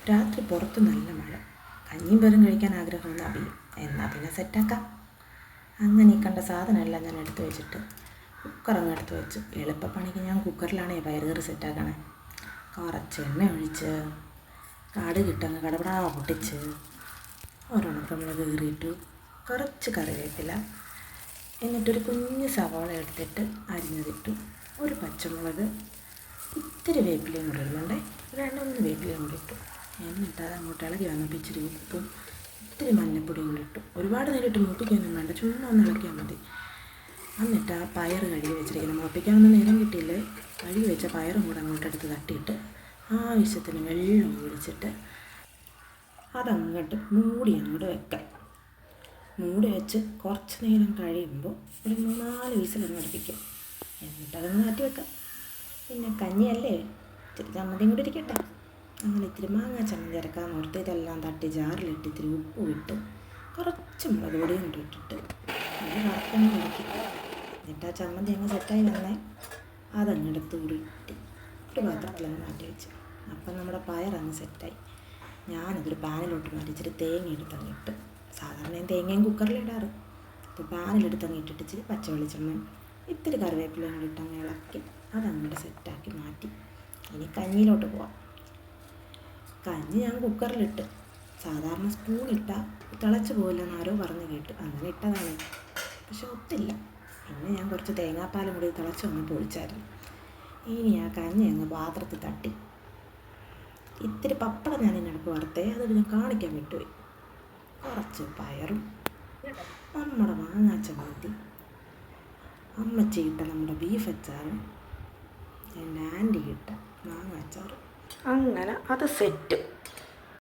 രാത്രി പുറത്ത് നല്ല മഴ. കഞ്ഞിയും പേരും കഴിക്കാൻ ആഗ്രഹമൊന്നും അറിയും. എന്നാൽ പിന്നെ സെറ്റാക്കാം. അങ്ങനെ ഈ കണ്ട സാധനമെല്ലാം ഞാൻ എടുത്തു വെച്ചിട്ട് കുക്കറങ്ങ് എടുത്ത് വെച്ച്. എളുപ്പപ്പണിക്ക് ഞാൻ കുക്കറിലാണ് പയറ് കറി സെറ്റാക്കണേ. കുറച്ച് എണ്ണ ഒഴിച്ച് കടുകിട്ടങ്ങ് കടപടാ പൊട്ടിച്ച് ഒരെണ്ണക്കമുളക് കീറിയിട്ടു, കുറച്ച് കറിവേപ്പില, എന്നിട്ടൊരു കുഞ്ഞ് സവാള എടുത്തിട്ട് അരിഞ്ഞതിട്ടു, ഒരു പച്ചമുളക്, ഇത്തിരി വേപ്പിലയും കൂടെ ഇടുന്നുണ്ടേ, 2-3 വേപ്പിലയും കൂടി ഇട്ടു. എന്നിട്ട് അത് അങ്ങോട്ട് ഇളകി വന്നപ്പോൾ ഇച്ചിരി ഉപ്പും ഇത്തിരി മഞ്ഞൾപ്പൊടിയും കൂടി ഇട്ടു. ഒരുപാട് നേരം ഇട്ട് മൂപ്പിക്കൊന്നും വേണ്ട, ചുമ്മാ ഒന്ന് ഇളക്കിയാൽ മതി. എന്നിട്ട് ആ പയർ കഴുകി വെച്ചിരിക്കണം. മുളപ്പിക്കാനൊന്നും നേരം കിട്ടിയില്ലേ. കഴുകി വെച്ച പയറും കൂടെ അങ്ങോട്ട് എടുത്ത് തട്ടിയിട്ട് ആവശ്യത്തിന് വെള്ളം ഒഴിച്ചിട്ട് അതങ്ങോട്ട് അങ്ങോട്ട് വെക്കാം. മൂടി വെച്ച് കുറച്ച് നേരം കഴിയുമ്പോൾ ഒരു 3-4 വിസിലങ്ങ് അടുപ്പിക്കും. എന്നിട്ട് അതങ്ങ് മാറ്റി വെക്കാം. പിന്നെ കഞ്ഞിയല്ലേ, ഇത്തിരി ചമ്മന്തിയും കൂടി ഇരിക്കട്ടെ. അങ്ങനെ ഇത്തിരി മാങ്ങ ചമ്മന്തി ഇറക്കാമെന്ന് ഓർത്ത് ഇതെല്ലാം തട്ടി ജാറിലിട്ട് ഇത്തിരി ഉപ്പും ഇട്ട് കുറച്ച് മുളക് പൊടിയും കൂടി ഇട്ടിട്ട് അത് വറുത്തങ്ങ് ഒഴിക്കും. എന്നിട്ട് ആ ചമ്മന്തി അങ്ങ് സെറ്റായി വന്നേ അതങ്ങെടുത്ത് ഉരുട്ടി ഒരു പാത്രത്തിലങ്ങ് മാറ്റി വെച്ചു. അപ്പം നമ്മുടെ പയറങ്ങ് സെറ്റായി. ഞാനതൊരു പാനിലോട്ട് മാറ്റി ഇച്ചിരി തേങ്ങ എടുത്തങ്ങിട്ട്, സാധാരണ ഞാൻ തേങ്ങയും കുക്കറിലിടാറ്, അപ്പോൾ പാനിലെടുത്തങ്ങ് ഇട്ടിട്ട് ഇച്ചിരി പച്ച വെളിച്ചെണ്ണ ഇത്തിരി കറിവേപ്പിലയും കൂടി ഇട്ടങ്ങ് ഇളക്കി അതങ്ങോട്ട് സെറ്റാക്കി മാറ്റി. ഇനി കഞ്ഞിയിലോട്ട് പോവാം. കഞ്ഞി ഞാൻ കുക്കറിലിട്ട്, സാധാരണ സ്പൂണിട്ടാൽ തിളച്ച് പോകില്ലെന്ന് ആരോ പറഞ്ഞു കേട്ടു. അങ്ങനെ ഇട്ടതാണ്, പക്ഷെ ഒത്തില്ല. പിന്നെ ഞാൻ കുറച്ച് തേങ്ങാപ്പാലും കൂടി തിളച്ച് വന്നപ്പോൾ ഒഴിച്ചായിരുന്നു. ഇനി ആ കഞ്ഞി അങ്ങ് പാത്രത്തിൽ തട്ടി ഇത്തിരി പപ്പടം ഞാൻ ഇതിനടുപ്പ് വറുത്തേ, അത് ഞാൻ കാണിക്കാൻ വിട്ടുപോയി. കുറച്ച് പയറും നമ്മുടെ മാങ്ങാ ചമ്മന്തി, അമ്മച്ചി ഇട്ട നമ്മുടെ ബീഫ് അച്ചാറും, എൻ്റെ ആൻറ്റി ഇട്ട മാങ്ങ അച്ചാറും. അങ്ങനെ അത് സെറ്റ്.